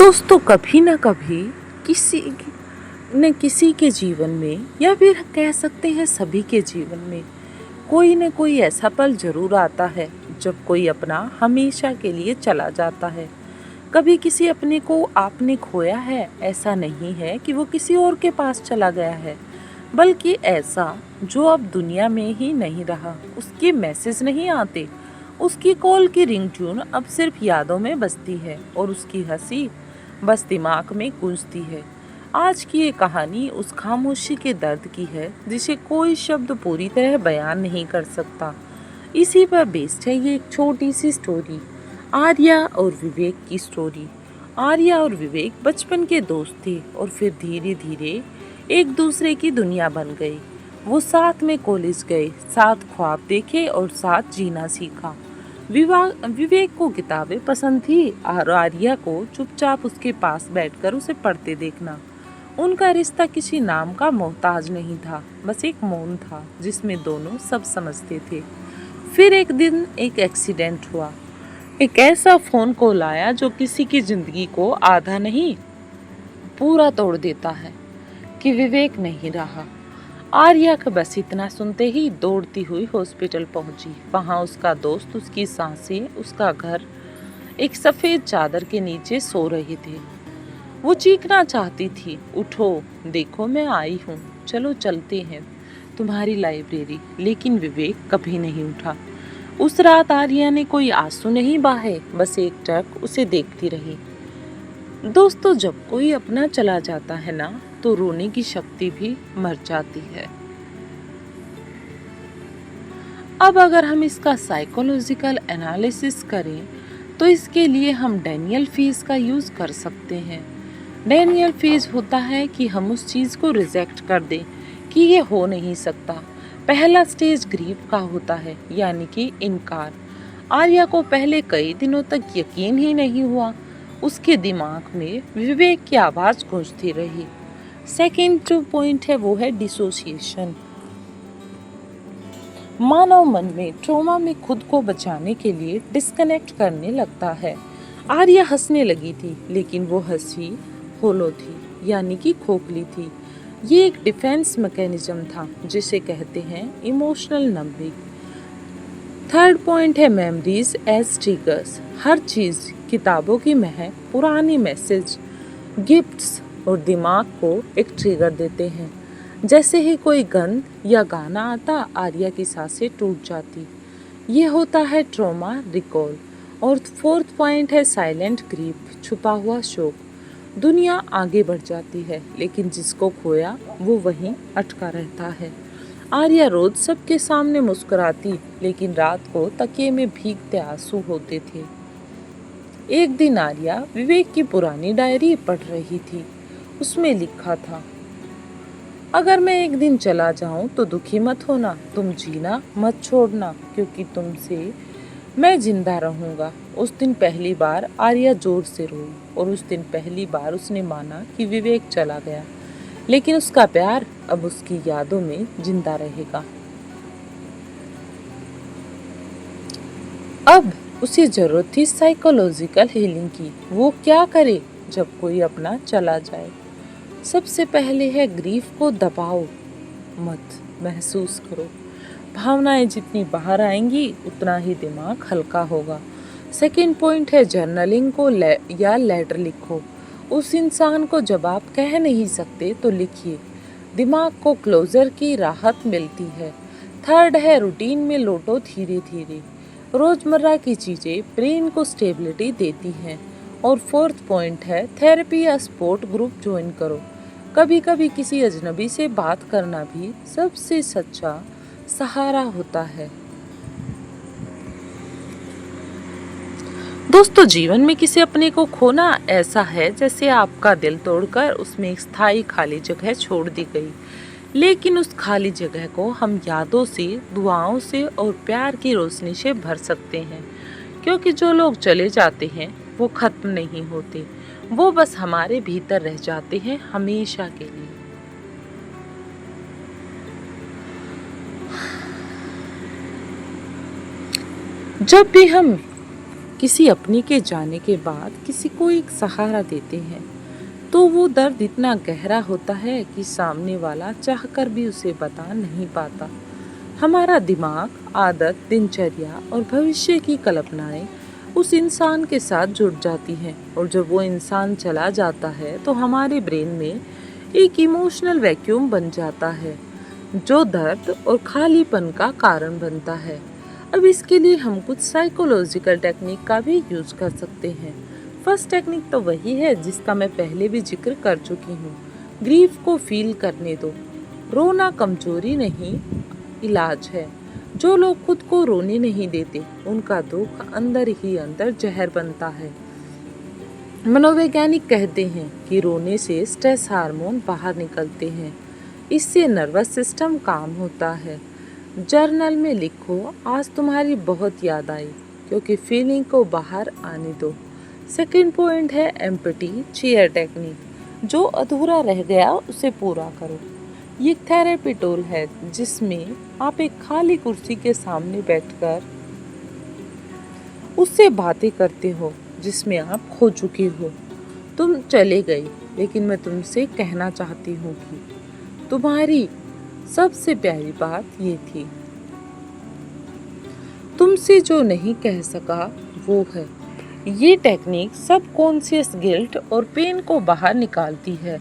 दोस्तों, कभी ना कभी किसी न किसी के जीवन में या फिर कह सकते हैं सभी के जीवन में कोई न कोई ऐसा पल जरूर आता है जब कोई अपना हमेशा के लिए चला जाता है। कभी किसी अपने को आपने खोया है। ऐसा नहीं है कि वो किसी और के पास चला गया है, बल्कि ऐसा जो अब दुनिया में ही नहीं रहा। उसके मैसेज नहीं आते, उसकी कॉल की रिंगट्यून अब सिर्फ यादों में बजती है और उसकी हंसी बस दिमाग में गूंजती है। आज की ये कहानी उस खामोशी के दर्द की है जिसे कोई शब्द पूरी तरह बयान नहीं कर सकता। इसी पर बेस्ड है ये एक छोटी सी स्टोरी, आर्या और विवेक की स्टोरी। आर्या और विवेक बचपन के दोस्त थे और फिर धीरे धीरे एक दूसरे की दुनिया बन गई। वो साथ में कॉलेज गए, साथ ख्वाब देखे और साथ जीना सीखा। विवेक को किताबें पसंद थी और आर्या को चुपचाप उसके पास बैठकर उसे पढ़ते देखना। उनका रिश्ता किसी नाम का मोहताज नहीं था, बस एक मौन था जिसमें दोनों सब समझते थे। फिर एक दिन एक एक्सीडेंट हुआ। एक ऐसा फोन कॉल आया जो किसी की जिंदगी को आधा नहीं पूरा तोड़ देता है कि विवेक नहीं रहा। आर्या का बस इतना सुनते ही दौड़ती हुई हॉस्पिटल पहुंची। वहां उसका दोस्त, उसकी सांसें, उसका घर एक सफेद चादर के नीचे सो रहे थे। वो चीखना चाहती थी, उठो, देखो मैं आई हूँ, चलो चलते हैं तुम्हारी लाइब्रेरी। लेकिन विवेक कभी नहीं उठा। उस रात आर्या ने कोई आंसू नहीं बहाए, बस एक टक उसे देखती रही। दोस्तों, जब कोई अपना चला जाता है ना, तो रोने की शक्ति भी मर जाती है। अब अगर हम इसका साइकोलॉजिकल एनालिसिस करें तो इसके लिए हम डैनियल फेज का यूज कर सकते हैं। डैनियल फेज होता है कि हम उस चीज को रिजेक्ट कर दें कि ये हो नहीं सकता। पहला स्टेज ग्रीफ का होता है, यानी कि इनकार। आर्या को पहले कई दिनों तक यकीन ही नहीं हुआ। उसके दिमाग में विवेक की आवाज गूंजती रही। सेकेंड जो पॉइंट है वो है डिसोसिएशन। मानव मन में ट्रॉमा में खुद को बचाने के लिए डिस्कनेक्ट करने लगता है। आर्या हंसने लगी थी, लेकिन वो हंसी होलो थी, यानी कि खोखली थी। ये एक डिफेंस मैकेनिज्म था जिसे कहते हैं इमोशनल नंबिंग। थर्ड पॉइंट है मेमोरीज एज ट्रिगर्स। हर चीज, किताबों की महक, पुरानी मैसेज, गिफ्ट्स और दिमाग को एक ट्रिगर देते हैं। जैसे ही कोई गंध या गाना आता, आर्या की सांसें टूट जाती। ये होता है ट्रॉमा रिकॉल। और फोर्थ पॉइंट है साइलेंट ग्रीफ, छुपा हुआ शोक। दुनिया आगे बढ़ जाती है, लेकिन जिसको खोया वो वहीं अटका रहता है। आर्या रोज सबके सामने मुस्कुराती, लेकिन रात को तकिए में भीगते आंसू होते थे। एक दिन आर्या विवेक की पुरानी डायरी पढ़ रही थी। उसमें लिखा था, अगर मैं एक दिन चला जाऊं तो दुखी मत होना, तुम जीना मत छोड़ना, क्योंकि तुमसे मैं जिंदा रहूंगा। उस दिन पहली बार आर्या जोर से रोई और उस दिन पहली बार उसने माना कि विवेक चला गया, लेकिन उसका प्यार अब उसकी यादों में जिंदा रहेगा। अब उसे जरूरत थी साइकोलॉजिकल हीलिंग की। वो क्या करे जब कोई अपना चला जाए? सबसे पहले है ग्रीफ को दबाओ मत, महसूस करो। भावनाएं जितनी बाहर आएंगी उतना ही दिमाग हल्का होगा। सेकंड पॉइंट है जर्नलिंग को या लेटर लिखो। उस इंसान को जब आप कह नहीं सकते तो लिखिए, दिमाग को क्लोजर की राहत मिलती है। थर्ड है रूटीन में लौटो धीरे धीरे। रोजमर्रा की चीजें ब्रेन को स्टेबिलिटी देती हैं। और फोर्थ पॉइंट है थेरेपी या सपोर्ट ग्रुप ज्वाइन करो। कभी कभी किसी अजनबी से बात करना भी सबसे सच्चा सहारा होता है। दोस्तों, जीवन में किसी अपने को खोना ऐसा है जैसे आपका दिल तोड़कर उसमें एक स्थायी खाली जगह छोड़ दी गई। लेकिन उस खाली जगह को हम यादों से, दुआओं से और प्यार की रोशनी से भर सकते हैं, क्योंकि जो लोग चले जाते हैं वो खत्म नहीं होते, वो बस हमारे भीतर रह जाते हैं हमेशा के लिए। जब भी हम किसी अपने के जाने के बाद किसी को एक सहारा देते हैं तो वो दर्द इतना गहरा होता है कि सामने वाला चाहकर भी उसे बता नहीं पाता। हमारा दिमाग, आदत, दिनचर्या और भविष्य की कल्पनाएं उस इंसान के साथ जुड़ जाती हैं और जब वो इंसान चला जाता है तो हमारे ब्रेन में एक इमोशनल वैक्यूम बन जाता है जो दर्द और खालीपन का कारण बनता है। अब इसके लिए हम कुछ साइकोलॉजिकल टेक्निक का भी यूज कर सकते हैं। फर्स्ट टेक्निक तो वही है जिसका मैं पहले भी जिक्र कर चुकी हूँ। ग्रीफ को फील करने दो। रोना कमजोरी नहीं, इलाज है। जो लोग खुद को रोने नहीं देते उनका दुख अंदर ही अंदर जहर बनता है। मनोवैज्ञानिक कहते हैं कि रोने से स्ट्रेस हार्मोन बाहर निकलते हैं, इससे नर्वस सिस्टम काम होता है। जर्नल में लिखो, आज तुम्हारी बहुत याद आई, क्योंकि फीलिंग को बाहर आने दो। सेकंड पॉइंट है एम्पैथी चेयर टेक्निक। जो अधूरा रह गया उसे पूरा करो। ये एक थेरेपी टूल है जिसमें आप एक खाली कुर्सी के सामने बैठकर उससे बातें करते हो जिसमें आप खो चुकी हो। तुम चले गई, लेकिन मैं तुमसे कहना चाहती हूँ कि तुम्हारी सबसे प्यारी बात ये थी। तुमसे जो नहीं कह सका वो है। ये टेक्निक सबकॉन्शियस गिल्ट और पेन को बाहर निकालती है।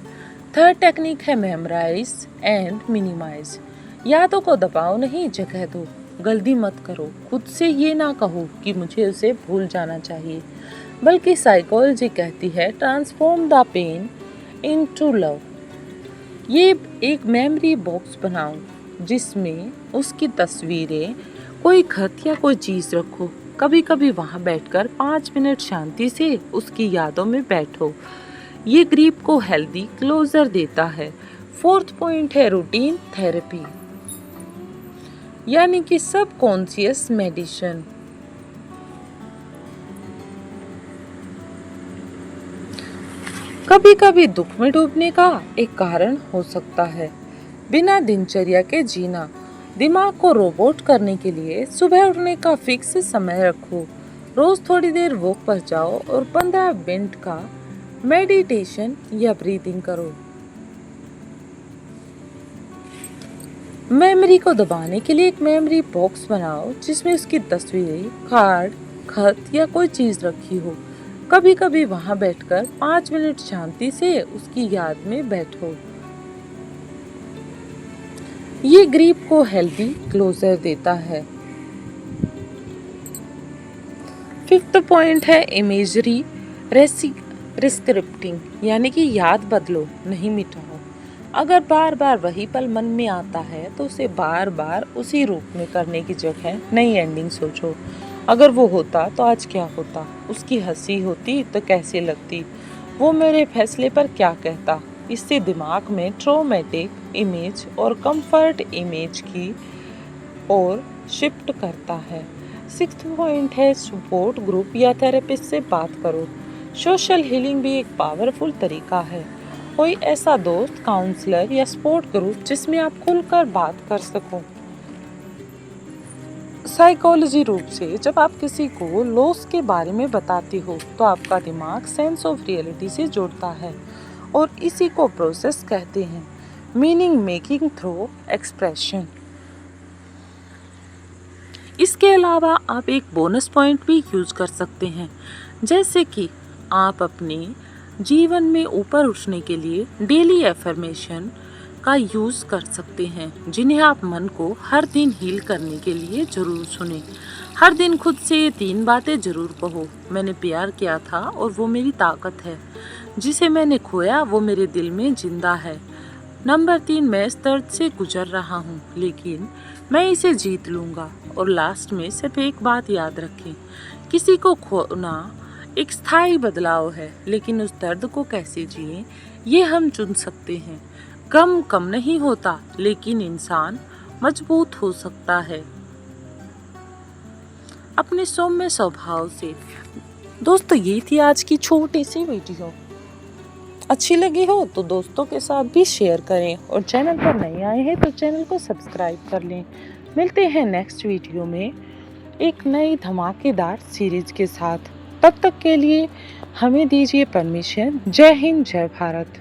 थर्ड टेक्निक है मेमोराइज एंड मिनिमाइज। यादों को दबाओ नहीं, जगह दो। गलती मत करो। खुद से ये ना कहो कि मुझे उसे भूल जाना चाहिए, बल्कि साइकोलॉजी कहती है transform the pain into love. ये एक मेमोरी बॉक्स बनाओ जिसमें उसकी तस्वीरें, कोई खत या कोई चीज़ रखो। कभी कभी वहाँ बैठकर 5 मिनट शांति से उसकी यादों में बैठो। ये ग्रीप को हेल्दी क्लोजर देता है। फोर्थ पॉइंट है रूटीन थेरेपी, यानी कि सबकॉन्शियस मेडिसिन। कभी कभी दुख में डूबने का एक कारण हो सकता है बिना दिनचर्या के जीना। दिमाग को रोबोट करने के लिए सुबह उठने का फिक्स समय रखो। रोज थोड़ी देर वॉक पर जाओ और 15 मिनट का मेडिटेशन या ब्रीदिंग करो। मेमोरी को दबाने के लिए एक मेमोरी बॉक्स बनाओ जिसमें उसकी तस्वीरें, कार्ड, खत या कोई चीज रखी हो। कभी कभी वहां बैठकर 5 मिनट शांति से उसकी याद में बैठो। ये ग्रीप को हेल्दी क्लोजर देता है। फिफ्थ पॉइंट है इमेजरी रिस्क्रिप्टिंग, यानी कि याद बदलो नहीं मिटाओ। अगर बार बार वही पल मन में आता है तो उसे बार बार उसी रूप में करने की जगह नई एंडिंग सोचो। अगर वो होता तो आज क्या होता, उसकी हंसी होती तो कैसी लगती, वो मेरे फैसले पर क्या कहता। इससे दिमाग में ट्रॉमेटिक इमेज और कंफर्ट इमेज की ओर शिफ्ट करता है। सिक्स्थ पॉइंट है सपोर्ट ग्रुप या थेरेपिस्ट से बात करो। सोशल हीलिंग भी एक पावरफुल तरीका है। कोई ऐसा दोस्त, काउंसलर या सपोर्ट ग्रुप जिसमें आप खुलकर बात कर सको। साइकोलॉजी रूप से जब आप किसी को लॉस के बारे में बताती हो तो आपका दिमाग सेंस ऑफ रियलिटी से जुड़ता है और इसी को प्रोसेस कहते हैं, मीनिंग मेकिंग थ्रू एक्सप्रेशन। इसके अलावा आप एक बोनस पॉइंट भी यूज कर सकते हैं, जैसे कि आप अपने जीवन में ऊपर उठने के लिए डेली एफर्मेशन का यूज कर सकते हैं, जिन्हें आप मन को हर दिन हील करने के लिए जरूर सुने। हर दिन खुद से ये 3 बातें जरूर कहो। मैंने प्यार किया था और वो मेरी ताकत है। जिसे मैंने खोया वो मेरे दिल में जिंदा है। नंबर 3, मैं इस दर्द से गुजर रहा हूँ लेकिन मैं इसे जीत लूँगा। और लास्ट में सिर्फ एक बात याद रखें, किसी को खोना एक स्थायी बदलाव है, लेकिन उस दर्द को कैसे जिए ये हम चुन सकते हैं। गम कम नहीं होता, लेकिन इंसान मजबूत हो सकता है अपने सौम्य स्वभाव से। दोस्तों, ये थी आज की छोटी सी वीडियो। अच्छी लगी हो तो दोस्तों के साथ भी शेयर करें और चैनल पर नए आए हैं तो चैनल को सब्सक्राइब कर लें। मिलते हैं नेक्स्ट वीडियो में। एक नई धमाकेदार सीरीज के साथ। तब तक के लिए हमें दीजिए परमिशन। जय हिंद, जय भारत।